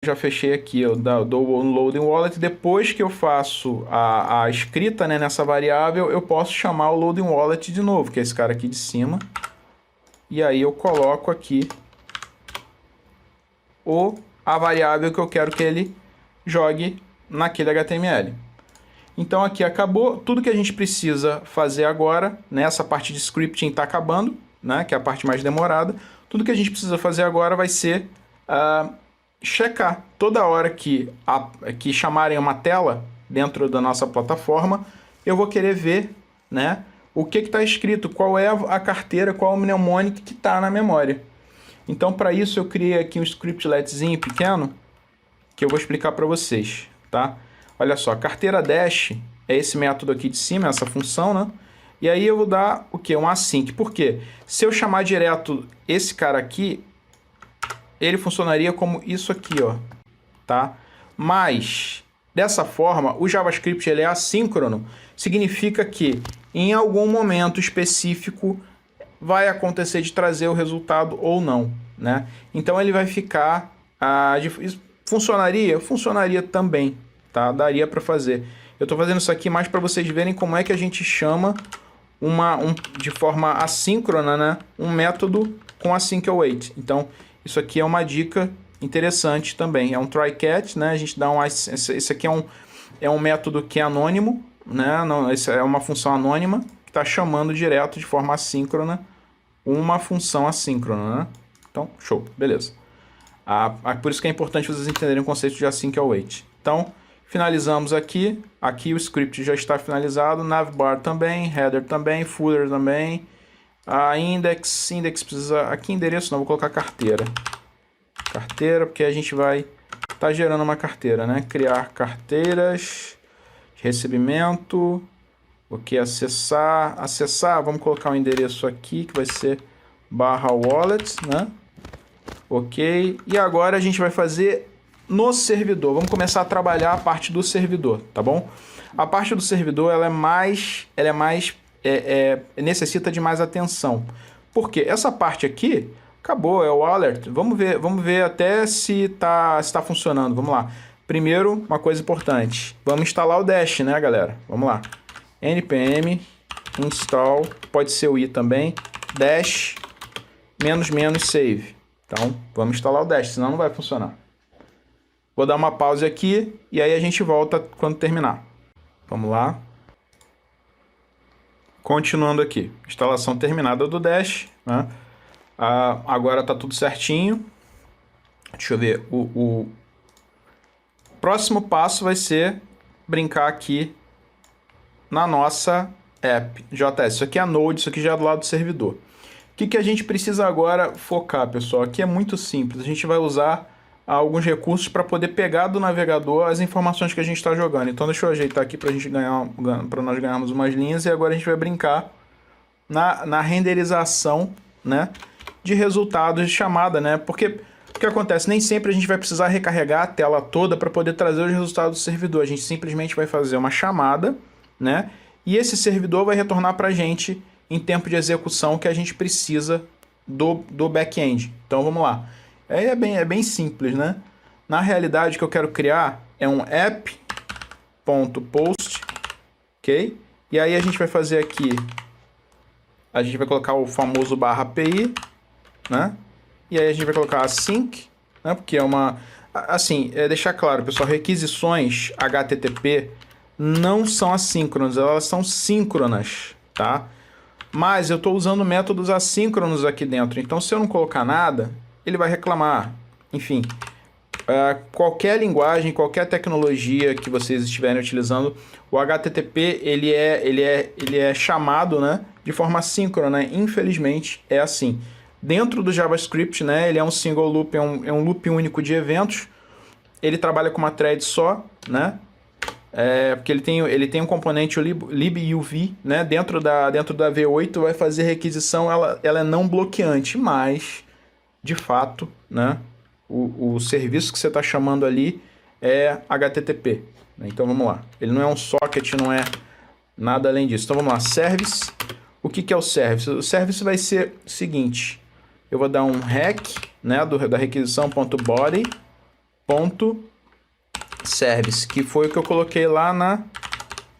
já fechei aqui, eu dou o loading wallet. Depois que eu faço a escrita, né, nessa variável, eu posso chamar o loading wallet de novo, que é esse cara aqui de cima. E aí eu coloco aqui a variável que eu quero que ele jogue naquele HTML. Então aqui acabou. Tudo que a gente precisa fazer agora, nessa parte de scripting está acabando, né, que é a parte mais demorada. Tudo que a gente precisa fazer agora vai ser checar toda hora que chamarem uma tela dentro da nossa plataforma, eu vou querer ver, né, o que está escrito, qual é a carteira, qual é o mnemônico que está na memória. Então, para isso, eu criei aqui um scriptletzinho pequeno que eu vou explicar para vocês, tá? Olha só, carteira dash é esse método aqui de cima, essa função, né? E aí eu vou dar o quê? Um async. Por quê? Se eu chamar direto esse cara aqui, ele funcionaria como isso aqui, ó, tá? Mas, dessa forma, o JavaScript ele é assíncrono, significa que em algum momento específico vai acontecer de trazer o resultado ou não, né? Então ele vai ficar... funcionaria? Funcionaria também, tá? Daria para fazer. Eu estou fazendo isso aqui mais para vocês verem como é que a gente chama de forma assíncrona, né, um método com async await. Então, isso aqui é uma dica interessante também. É um try-catch, né? A gente dá esse aqui é um método que é anônimo, né? Não, essa é uma função anônima que está chamando direto de forma assíncrona uma função assíncrona, né? Então, show, beleza. Por isso que é importante vocês entenderem o conceito de async await. Então, finalizamos aqui. Aqui o script já está finalizado. Navbar também, header também, footer também. A index precisa... Aqui endereço não, vou colocar carteira. Carteira, porque a gente vai estar gerando uma carteira, né? Criar carteiras de recebimento. O que? Acessar. Acessar, vamos colocar um endereço aqui, que vai ser /wallet, né? Ok. E agora a gente vai fazer no servidor. Vamos começar a trabalhar a parte do servidor, tá bom? A parte do servidor, necessita de mais atenção. Por quê? Essa parte aqui, acabou, é o alert. Vamos ver até se tá funcionando. Vamos lá. Primeiro, uma coisa importante. Vamos instalar o Dash, né, galera? Vamos lá. npm install, pode ser o i também, dash ---- save. Então, vamos instalar o Dash, senão não vai funcionar. Vou dar uma pause aqui e aí a gente volta quando terminar. Vamos lá. Continuando aqui. Instalação terminada do Dash, né? Agora está tudo certinho. Deixa eu ver. O próximo passo vai ser brincar aqui na nossa app JS. Isso aqui é a Node, isso aqui já é do lado do servidor. O que a gente precisa agora focar, pessoal? Aqui é muito simples. A gente vai usar alguns recursos para poder pegar do navegador as informações que a gente está jogando. Então deixa eu ajeitar aqui para nós ganharmos umas linhas, e agora a gente vai brincar na renderização, né, de resultados de chamada, né? Porque o que acontece? Nem sempre a gente vai precisar recarregar a tela toda para poder trazer os resultados do servidor. A gente simplesmente vai fazer uma chamada, né? E esse servidor vai retornar para a gente em tempo de execução que a gente precisa do back-end. Então vamos lá. É bem simples, né? Na realidade, o que eu quero criar é um app.post, ok? E aí a gente vai fazer aqui, a gente vai colocar o famoso /API, né? E aí a gente vai colocar async, né? Porque é uma... Assim, deixar claro, pessoal, requisições HTTP não são assíncronas, elas são síncronas, tá? Mas eu estou usando métodos assíncronos aqui dentro, então se eu não colocar nada, ele vai reclamar. Enfim, qualquer linguagem, qualquer tecnologia que vocês estiverem utilizando, o HTTP ele é chamado, né, de forma assíncrona, né? Infelizmente é assim. Dentro do JavaScript, né, ele é um single loop, é um loop único de eventos. Ele trabalha com uma thread só, né? Porque ele tem um componente, o libuv, né? Dentro da V8 vai fazer requisição, ela é não bloqueante, mas de fato, né, o serviço que você está chamando ali é HTTP. Então vamos lá. Ele não é um socket, não é nada além disso. Então vamos lá. Service. O que é o service? O service vai ser o seguinte. Eu vou dar um rec, né, da requisição.body, ponto service, que foi o que eu coloquei lá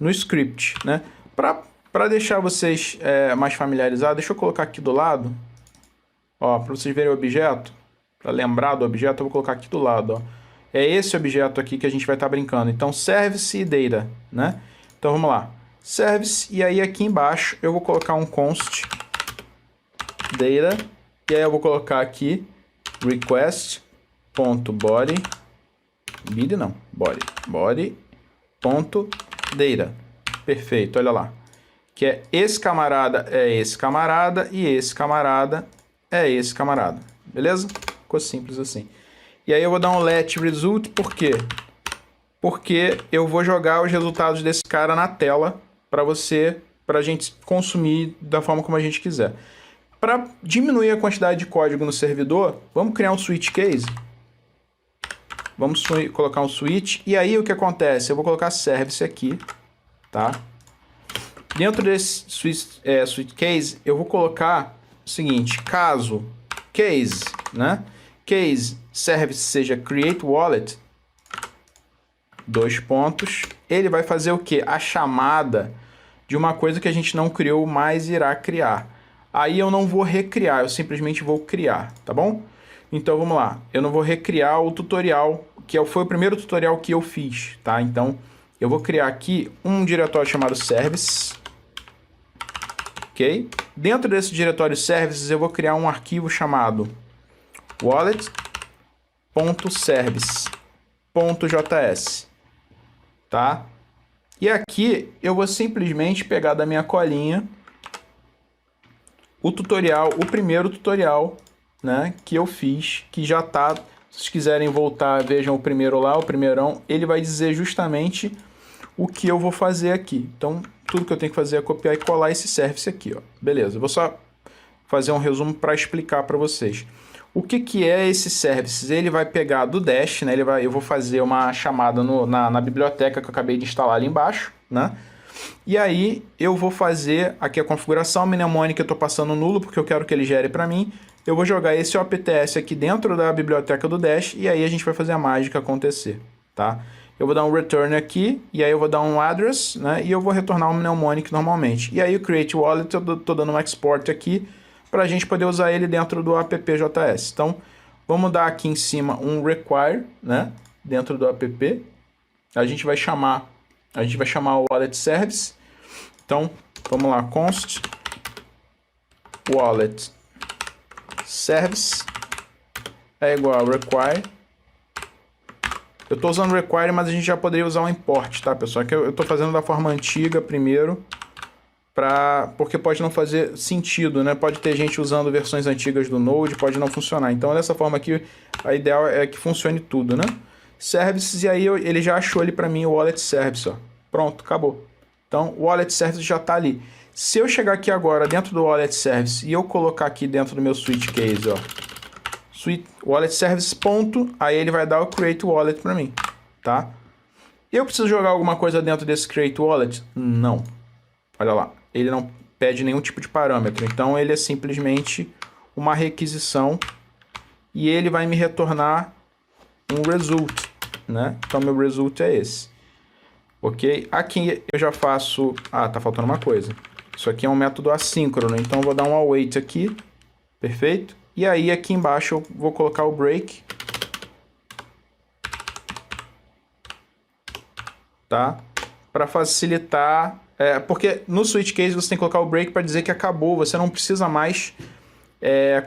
no script, né? Para deixar vocês mais familiarizados, deixa eu colocar aqui do lado, ó, para vocês verem o objeto, para lembrar do objeto, eu vou colocar aqui do lado, ó. É esse objeto aqui que a gente vai estar brincando. Então, service e data, né? Então, vamos lá. Service, e aí aqui embaixo eu vou colocar um const data, e aí eu vou colocar aqui request.body, body não, body.data. Perfeito, olha lá. Que é esse camarada e esse camarada é esse camarada. Beleza? Ficou simples assim. E aí eu vou dar um let result, por quê? Porque eu vou jogar os resultados desse cara na tela pra gente consumir da forma como a gente quiser. Para diminuir a quantidade de código no servidor, vamos criar um switch case. Vamos colocar um switch. E aí o que acontece? Eu vou colocar service aqui, tá? Dentro desse switch case, eu vou colocar o seguinte, caso case, né? Case service seja create wallet, dois pontos, ele vai fazer o quê? A chamada de uma coisa que a gente não criou, mas irá criar. Aí eu não vou recriar, eu simplesmente vou criar, tá bom? Então vamos lá, eu não vou recriar o tutorial, que foi o primeiro tutorial que eu fiz, tá? Então eu vou criar aqui um diretório chamado service, ok? Dentro desse diretório services eu vou criar um arquivo chamado wallet.service.js, tá? E aqui eu vou simplesmente pegar da minha colinha o tutorial, o primeiro tutorial, né, que eu fiz, que já tá, se vocês quiserem voltar, vejam o primeiro lá, o primeirão, ele vai dizer justamente o que eu vou fazer aqui. Então, tudo que eu tenho que fazer é copiar e colar esse service aqui, ó. Beleza, eu vou só fazer um resumo para explicar para vocês. O que é esse service? Ele vai pegar do Dash, né? Eu vou fazer uma chamada na biblioteca que eu acabei de instalar ali embaixo, né? E aí eu vou fazer aqui a configuração, mnemonic eu estou passando nulo porque eu quero que ele gere para mim. Eu vou jogar esse OPTS aqui dentro da biblioteca do Dash e aí a gente vai fazer a mágica acontecer, tá? Eu vou dar um return aqui e aí eu vou dar um address, né? E eu vou retornar um mnemonic normalmente. E aí o create wallet eu estou dando um export aqui para a gente poder usar ele dentro do app.js. Então, vamos dar aqui em cima um require, né? Dentro do app. A gente vai chamar o wallet service. Então, vamos lá, const wallet service é igual a require. Eu estou usando require, mas a gente já poderia usar um import, tá, pessoal? Que eu estou fazendo da forma antiga primeiro, porque pode não fazer sentido, né? Pode ter gente usando versões antigas do Node, pode não funcionar. Então, dessa forma aqui, a ideal é que funcione tudo, né? Services, e aí ele já achou ali para mim o wallet service, ó. Pronto, acabou. Então, o wallet service já está ali. Se eu chegar aqui agora dentro do wallet service e eu colocar aqui dentro do meu switch case, ó, wallet service ponto, aí ele vai dar o create wallet para mim, tá? Eu preciso jogar alguma coisa dentro desse create wallet? Não. Olha lá, ele não pede nenhum tipo de parâmetro, então ele é simplesmente uma requisição e ele vai me retornar um result, né? Então meu result é esse, ok? Aqui eu já faço, tá faltando uma coisa, isso aqui é um método assíncrono, então eu vou dar um await aqui, perfeito? E aí aqui embaixo eu vou colocar o break, tá? Para facilitar, porque no switch case você tem que colocar o break para dizer que acabou, você não precisa mais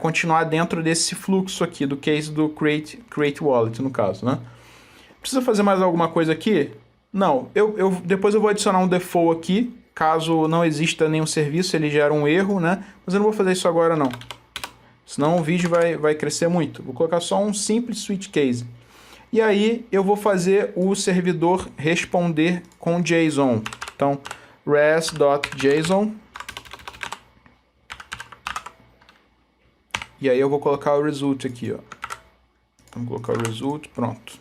continuar dentro desse fluxo aqui, do case do create wallet, no caso, né? Precisa fazer mais alguma coisa aqui? Não, depois eu vou adicionar um default aqui, caso não exista nenhum serviço, ele gera um erro, né? Mas eu não vou fazer isso agora não, senão o vídeo vai crescer muito. Vou colocar só um simples switch case. E aí eu vou fazer o servidor responder com JSON. Então, res.json. E aí eu vou colocar o result aqui, ó. Vamos colocar o result, pronto.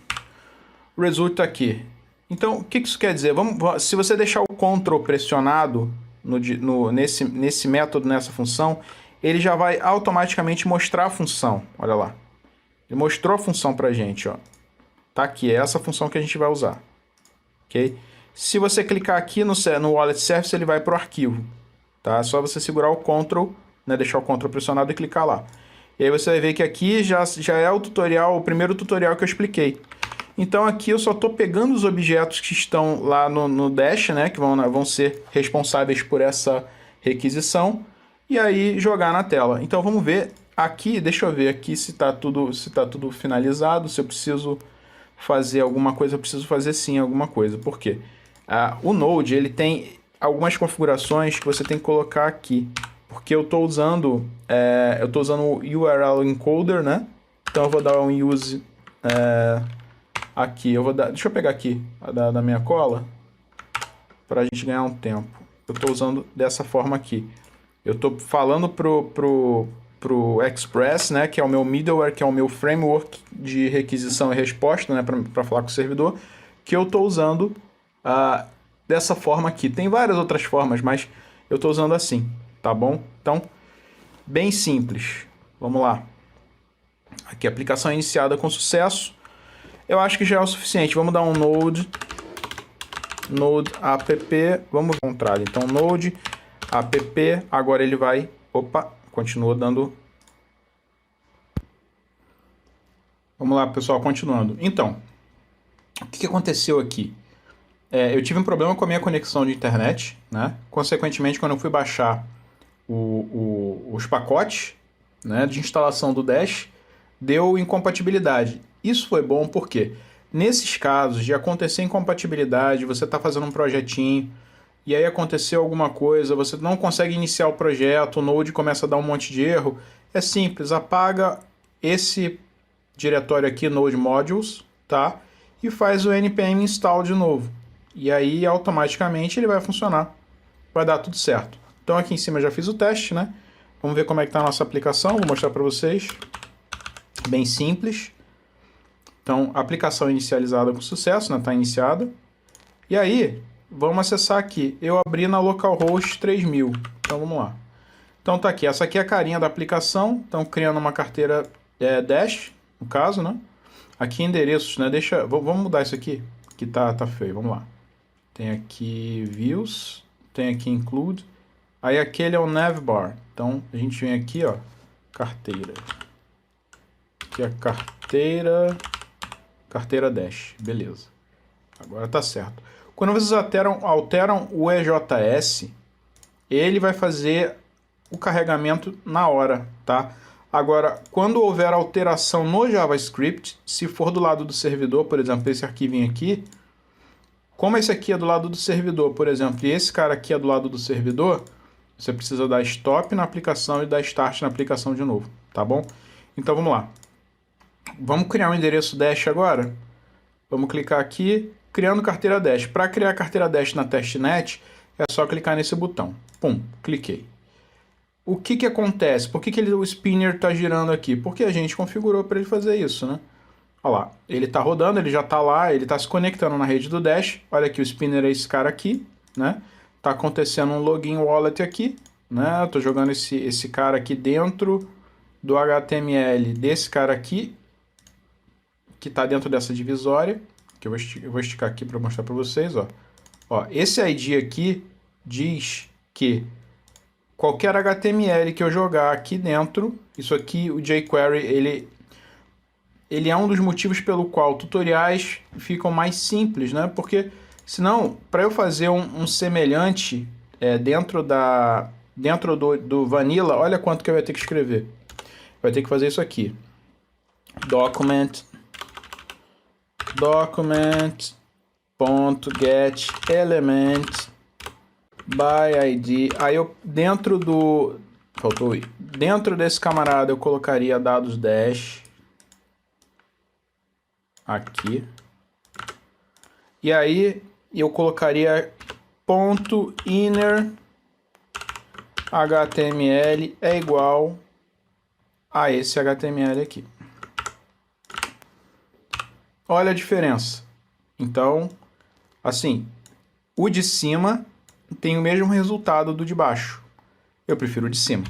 O result está aqui. Então, o que isso quer dizer? Se você deixar o Ctrl pressionado nesse método, nessa função, ele já vai automaticamente mostrar a função. Olha lá. Ele mostrou a função para a gente, ó. Tá aqui, é essa função que a gente vai usar. Ok? Se você clicar aqui no Wallet Service, ele vai para o arquivo. Tá? É só você segurar o Ctrl, né, deixar o Ctrl pressionado e clicar lá. E aí você vai ver que aqui já é o tutorial, o primeiro tutorial que eu expliquei. Então aqui eu só estou pegando os objetos que estão lá no Dash, né, que vão ser responsáveis por essa requisição, e aí jogar na tela. Então vamos ver aqui, deixa eu ver aqui se está tudo finalizado, se eu preciso fazer alguma coisa, eu preciso fazer sim alguma coisa. Por quê? O Node ele tem algumas configurações que você tem que colocar aqui, porque eu estou usando o URL encoder, né? Então eu vou dar um use aqui. Deixa eu pegar aqui da minha cola para a gente ganhar um tempo. Eu estou usando dessa forma aqui. Eu estou falando pro Express, né, que é o meu middleware, que é o meu framework de requisição e resposta, né, para falar com o servidor, que eu estou usando dessa forma aqui. Tem várias outras formas, mas eu estou usando assim, tá bom? Então, bem simples. Vamos lá. Aqui, aplicação iniciada com sucesso. Eu acho que já é o suficiente. Vamos dar um node app, vamos ao contrário. Então, node app, agora ele vai... Opa, continua dando... Vamos lá, pessoal, continuando. Então, o que aconteceu aqui? Eu tive um problema com a minha conexão de internet, né? Consequentemente, quando eu fui baixar os pacotes, né, de instalação do Dash, deu incompatibilidade. Isso foi bom porque, nesses casos de acontecer incompatibilidade, você está fazendo um projetinho, e aí aconteceu alguma coisa, você não consegue iniciar o projeto, o Node começa a dar um monte de erro, é simples, apaga esse diretório aqui, Node Modules, tá? E faz o npm install de novo. E aí, automaticamente, ele vai funcionar. Vai dar tudo certo. Então, aqui em cima eu já fiz o teste, né? Vamos ver como é que está a nossa aplicação. Vou mostrar para vocês. Bem simples. Então, aplicação inicializada com sucesso, né? Está iniciada. E aí, vamos acessar aqui. Eu abri na localhost 3000. Então, vamos lá. Então, tá aqui. Essa aqui é a carinha da aplicação. Então, criando uma carteira Dash, no caso, né? Aqui, endereços, né? Vamos mudar isso aqui, que tá feio. Vamos lá. Tem aqui views, tem aqui include. Aí aquele é o navbar. Então a gente vem aqui, ó, carteira. Aqui é a carteira Dash, beleza. Agora tá certo. Quando vocês alteram o EJS, ele vai fazer o carregamento na hora, tá? Agora, quando houver alteração no JavaScript, se for do lado do servidor, por exemplo, esse arquivinho aqui, como esse aqui é do lado do servidor, por exemplo, e esse cara aqui é do lado do servidor, você precisa dar stop na aplicação e dar start na aplicação de novo, tá bom? Então vamos lá. Vamos criar um endereço Dash agora? Vamos clicar aqui, criando carteira Dash. Para criar a carteira Dash na testnet, é só clicar nesse botão. Pum, cliquei. O que acontece? Por que o spinner está girando aqui? Porque a gente configurou para ele fazer isso, né? Olha lá, ele está rodando, ele já está lá, ele está se conectando na rede do Dash. Olha aqui, o spinner é esse cara aqui, né? Tá acontecendo um login wallet aqui, né? Eu tô jogando esse cara aqui dentro do HTML desse cara aqui, que está dentro dessa divisória, que eu vou esticar aqui para mostrar para vocês, ó. Ó, esse ID aqui diz que qualquer HTML que eu jogar aqui dentro, isso aqui, o jQuery, ele é um dos motivos pelo qual tutoriais ficam mais simples, né? Porque senão, para eu fazer um semelhante dentro do Vanilla, olha quanto que eu ia ter que escrever. Vai ter que fazer isso aqui. document.getElement by ID. Aí eu dentro desse camarada eu colocaria dados dash aqui. E aí eu colocaria ponto inner HTML é igual a esse HTML aqui. Olha a diferença. Então, assim, o de cima tem o mesmo resultado do de baixo. Eu prefiro o de cima.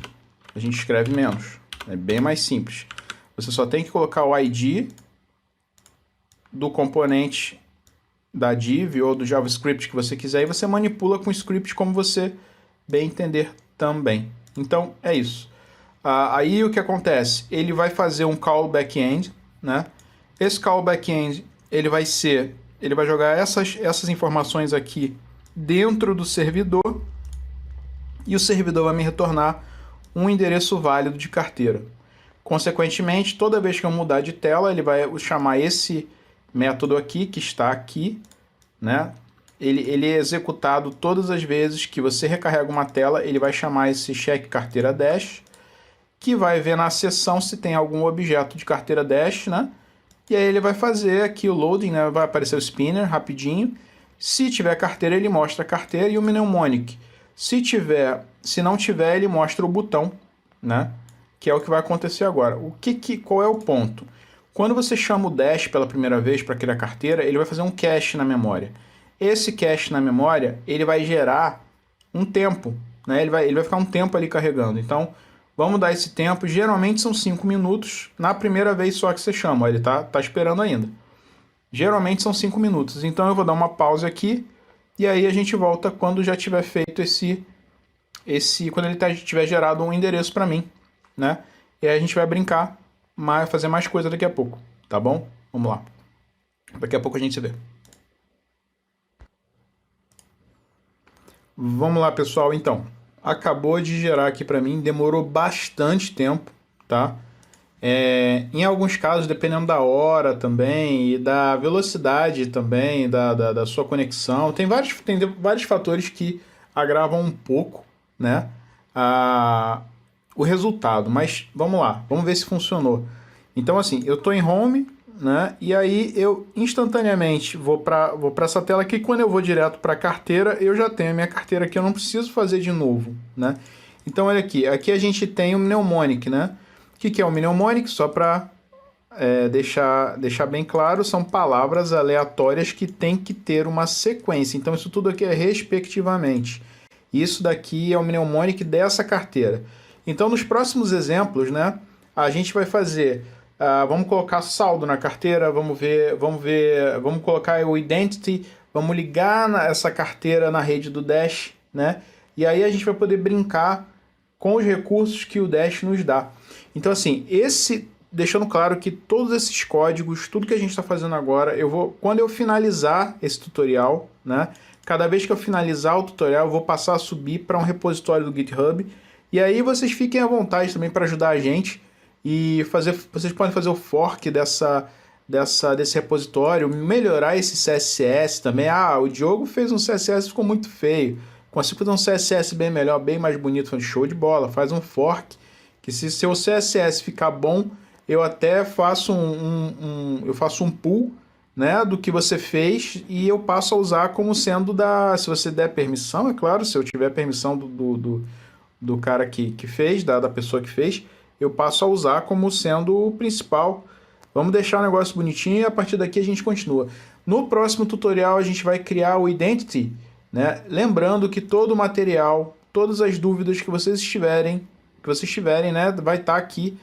A gente escreve menos. É bem mais simples. Você só tem que colocar o ID do componente da div ou do JavaScript que você quiser e você manipula com o script como você bem entender também. Então é isso. Aí o que acontece? Ele vai fazer um call back-end, né? Esse call back-end ele vai jogar essas informações aqui dentro do servidor e o servidor vai me retornar um endereço válido de carteira. Consequentemente, toda vez que eu mudar de tela, ele vai chamar esse método aqui, que está aqui, né? Ele é executado todas as vezes que você recarrega uma tela, ele vai chamar esse check carteira dash, que vai ver na seção se tem algum objeto de carteira dash, né? E aí ele vai fazer aqui o loading, né? Vai aparecer o spinner rapidinho. Se tiver carteira, ele mostra a carteira e o mnemonic. Se não tiver, ele mostra o botão, né? Que é o que vai acontecer agora. Qual é o ponto? Quando você chama o dash pela primeira vez para criar carteira, ele vai fazer um cache na memória. Esse cache na memória, ele vai gerar um tempo, né? Ele vai ficar um tempo ali carregando. Então, vamos dar esse tempo. Geralmente são 5 minutos na primeira vez só que você chama. Ele tá esperando ainda. Geralmente são 5 minutos. Então, eu vou dar uma pausa aqui e aí a gente volta quando já tiver feito quando ele tiver gerado um endereço para mim, né? E aí a gente vai brincar, fazer mais coisa daqui a pouco, tá bom? Vamos lá. Daqui a pouco a gente se vê. Vamos lá, pessoal. Então, acabou de gerar aqui para mim, demorou bastante tempo, tá? Em alguns casos, dependendo da hora também e da velocidade também, da sua conexão, tem vários fatores que agravam um pouco, né? O resultado, mas vamos lá, vamos ver se funcionou. Então assim, eu estou em home, né? E aí eu instantaneamente vou para essa tela aqui. Quando eu vou direto para a carteira, eu já tenho a minha carteira aqui, eu não preciso fazer de novo, né? Então olha aqui a gente tem o mnemonic, né? O que é o mnemonic? Só para deixar bem claro, são palavras aleatórias que tem que ter uma sequência. Então isso tudo aqui é respectivamente. Isso daqui é o mnemonic dessa carteira. Então, nos próximos exemplos, né, a gente vai fazer, vamos colocar saldo na carteira, vamos colocar o identity, vamos ligar essa carteira na rede do Dash, né, e aí a gente vai poder brincar com os recursos que o Dash nos dá. Então, assim, deixando claro que todos esses códigos, tudo que a gente está fazendo agora, quando eu finalizar esse tutorial, né, cada vez que eu finalizar o tutorial, eu vou passar a subir para um repositório do GitHub. E aí vocês fiquem à vontade também para ajudar a gente e vocês podem fazer o fork desse repositório, melhorar esse CSS também. O Diogo fez um CSS, ficou muito feio. Consigo fazer um CSS bem melhor, bem mais bonito, show de bola. Faz um fork, que se seu CSS ficar bom, eu até faço um pull, né, do que você fez e eu passo a usar como sendo se você der permissão, é claro, se eu tiver permissão do cara que fez, da pessoa que fez, eu passo a usar como sendo o principal. Vamos deixar o negócio bonitinho e a partir daqui a gente continua. No próximo tutorial a gente vai criar o Identity, né? Lembrando que todo o material, todas as dúvidas que vocês tiverem, né, vai estar aqui.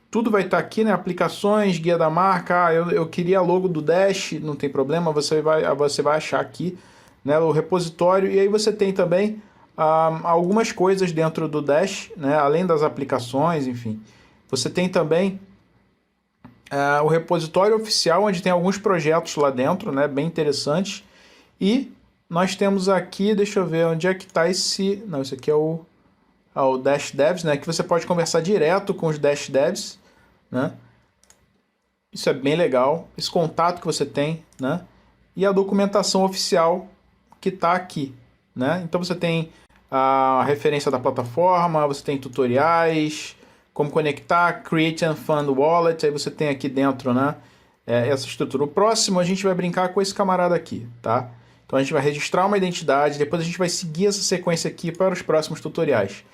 Tudo vai estar aqui, né? Aplicações, guia da marca. Eu queria logo do Dash, não tem problema, você vai achar aqui, né, o repositório. E aí você tem também algumas coisas dentro do Dash, né, além das aplicações, enfim. Você tem também o repositório oficial, onde tem alguns projetos lá dentro, né, bem interessantes. E nós temos aqui, deixa eu ver onde é que está esse... Não, esse aqui é o Dash Devs, né, que você pode conversar direto com os Dash Devs, né? Isso é bem legal, esse contato que você tem, né? E a documentação oficial que está aqui, né? Então você tem a referência da plataforma, você tem tutoriais, como conectar, create and fund wallet, aí você tem aqui dentro, né, essa estrutura. O próximo a gente vai brincar com esse camarada aqui, tá? Então a gente vai registrar uma identidade, depois a gente vai seguir essa sequência aqui para os próximos tutoriais.